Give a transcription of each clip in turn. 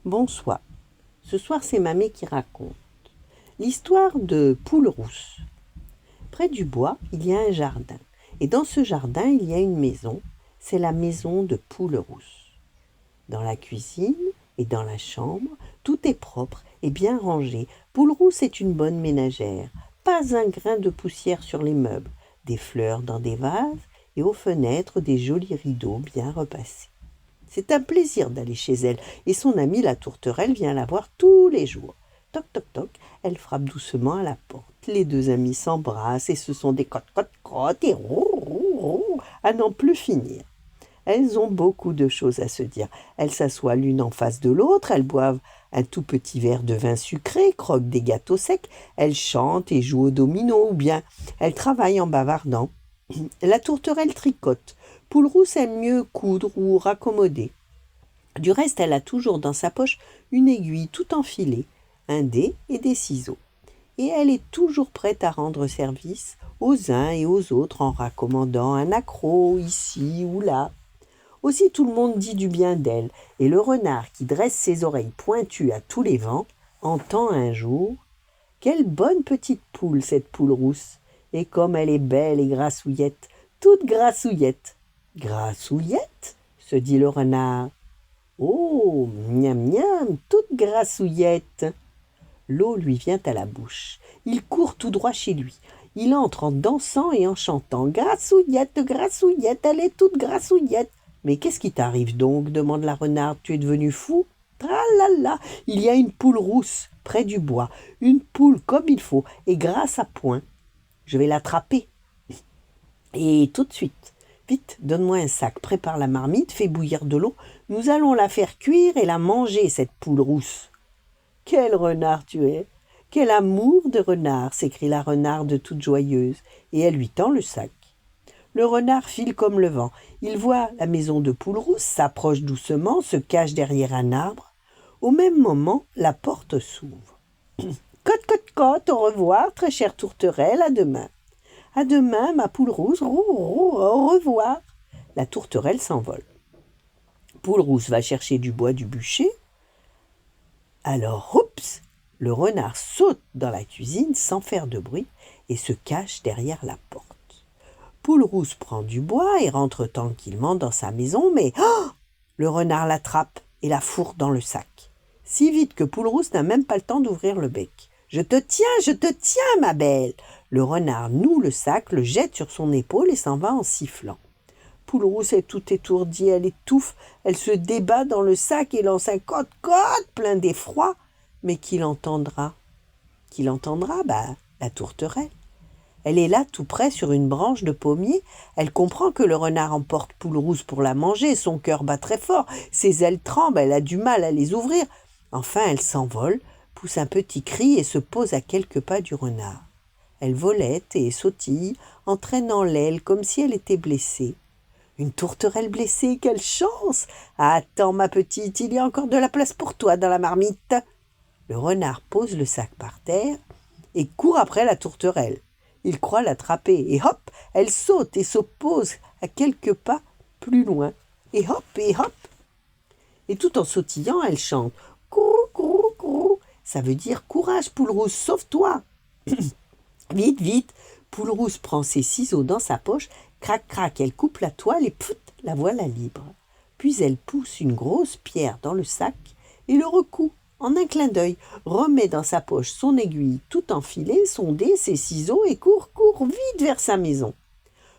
Bonsoir. Ce soir, c'est Mamie qui raconte l'histoire de Poule Rousse. Près du bois, il y a un jardin. Et dans ce jardin, il y a une maison. C'est la maison de Poule Rousse. Dans la cuisine et dans la chambre, tout est propre et bien rangé. Poule Rousse est une bonne ménagère. Pas un grain de poussière sur les meubles. Des fleurs dans des vases et aux fenêtres des jolis rideaux bien repassés. C'est un plaisir d'aller chez elle, et son amie la tourterelle vient la voir tous les jours. Toc toc toc, elle frappe doucement à la porte. Les deux amies s'embrassent et ce sont des crotte et roux à n'en plus finir. Elles ont beaucoup de choses à se dire. Elles s'assoient l'une en face de l'autre, elles boivent un tout petit verre de vin sucré, croquent des gâteaux secs, elles chantent et jouent au domino ou bien elles travaillent en bavardant. La tourterelle tricote. Poule Rousse aime mieux coudre ou raccommoder. Du reste, elle a toujours dans sa poche une aiguille tout enfilée, un dé et des ciseaux. Et elle est toujours prête à rendre service aux uns et aux autres en raccommodant un accroc ici ou là. Aussi tout le monde dit du bien d'elle, et le renard qui dresse ses oreilles pointues à tous les vents entend un jour « Quelle bonne petite poule, cette Poule Rousse! Et comme elle est belle et grassouillette, toute grassouillette !» Grassouillette, se dit le renard. Oh, miam miam, toute grassouillette. L'eau lui vient à la bouche. Il court tout droit chez lui. Il entre en dansant et en chantant. Grassouillette, grassouillette, elle est toute grassouillette. Mais qu'est-ce qui t'arrive donc demande la renarde. Tu es devenu fou? Tralala, il y a une poule rousse près du bois. Une poule comme il faut et grasse à point. Je vais l'attraper. Et tout de suite. Vite, donne-moi un sac, prépare la marmite, fais bouillir de l'eau. Nous allons la faire cuire et la manger, cette poule rousse. Quel renard tu es! Quel amour de renard! S'écrie la renarde toute joyeuse, et elle lui tend le sac. Le renard file comme le vent. Il voit la maison de Poule Rousse, s'approche doucement, se cache derrière un arbre. Au même moment, la porte s'ouvre. Cote, cote, cote, au revoir, très chère tourterelle, à demain. À demain, ma Poule Rousse, au revoir. La tourterelle s'envole. Poule Rousse va chercher du bois du bûcher. Alors, oups, le renard saute dans la cuisine sans faire de bruit et se cache derrière la porte. Poule Rousse prend du bois et rentre tranquillement dans sa maison, mais le renard l'attrape et la fourre dans le sac. Si vite que Poule Rousse n'a même pas le temps d'ouvrir le bec. Je te tiens, ma belle. Le renard noue le sac, le jette sur son épaule et s'en va en sifflant. Poule Rousse est toute étourdie, elle étouffe, elle se débat dans le sac et lance un cote-cote plein d'effroi. Mais qui l'entendra? La tourterelle. Elle est là tout près sur une branche de pommier. Elle comprend que le renard emporte Poule Rousse pour la manger. Son cœur bat très fort, ses ailes tremblent, elle a du mal à les ouvrir. Enfin, elle s'envole, pousse un petit cri et se pose à quelques pas du renard. Elle volette et sautille, entraînant l'aile comme si elle était blessée. Une tourterelle blessée, quelle chance! Attends, ma petite, il y a encore de la place pour toi dans la marmite. Le renard pose le sac par terre et court après la tourterelle. Il croit l'attraper et hop, elle saute et se pose à quelques pas plus loin. Et hop, et hop. Et tout en sautillant, elle chante « Courou, courou, courou ». Ça veut dire « Courage, Poule Rousse, sauve-toi ». Vite, vite, Poule Rousse prend ses ciseaux dans sa poche, crac, crac, elle coupe la toile et pout, la voilà libre. Puis elle pousse une grosse pierre dans le sac et le recoue en un clin d'œil, remet dans sa poche son aiguille tout enfilée, son dé, ses ciseaux et court vite vers sa maison.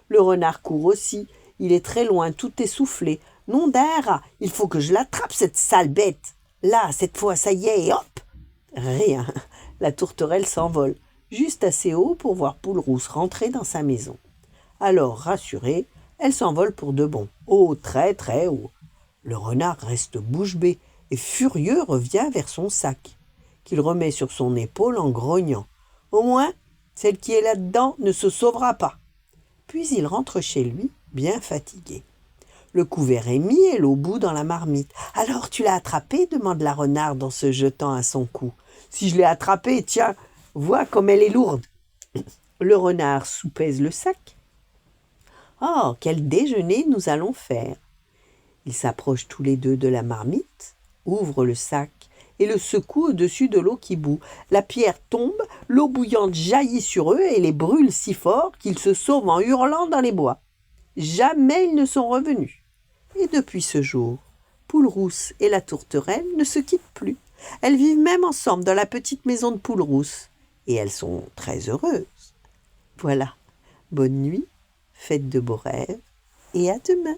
Le renard court aussi, il est très loin, tout essoufflé. Nom d'un rat, il faut que je l'attrape, cette sale bête. Là, cette fois, ça y est, et hop! Rien, la tourterelle s'envole, juste assez haut pour voir Poule Rousse rentrer dans sa maison. Alors, rassurée, elle s'envole pour de bon, haut, très très haut. Le renard reste bouche bée et furieux revient vers son sac, qu'il remet sur son épaule en grognant. Au moins, celle qui est là-dedans ne se sauvera pas. Puis il rentre chez lui, bien fatigué. Le couvert est mis et l'eau bout dans la marmite. « Alors, tu l'as attrapée » demande la renarde en se jetant à son cou. « Si je l'ai attrapée, tiens, vois comme elle est lourde. » Le renard soupèse le sac. « Oh, quel déjeuner nous allons faire !» Ils s'approchent tous les deux de la marmite. ouvre le sac et le secoue au-dessus de l'eau qui bout. La pierre tombe, l'eau bouillante jaillit sur eux et les brûle si fort qu'ils se sauvent en hurlant dans les bois. Jamais ils ne sont revenus. Et depuis ce jour, Poule-Rousse et la tourterelle ne se quittent plus. Elles vivent même ensemble dans la petite maison de Poule-Rousse. Et elles sont très heureuses. Voilà. Bonne nuit, faites de beaux rêves et à demain.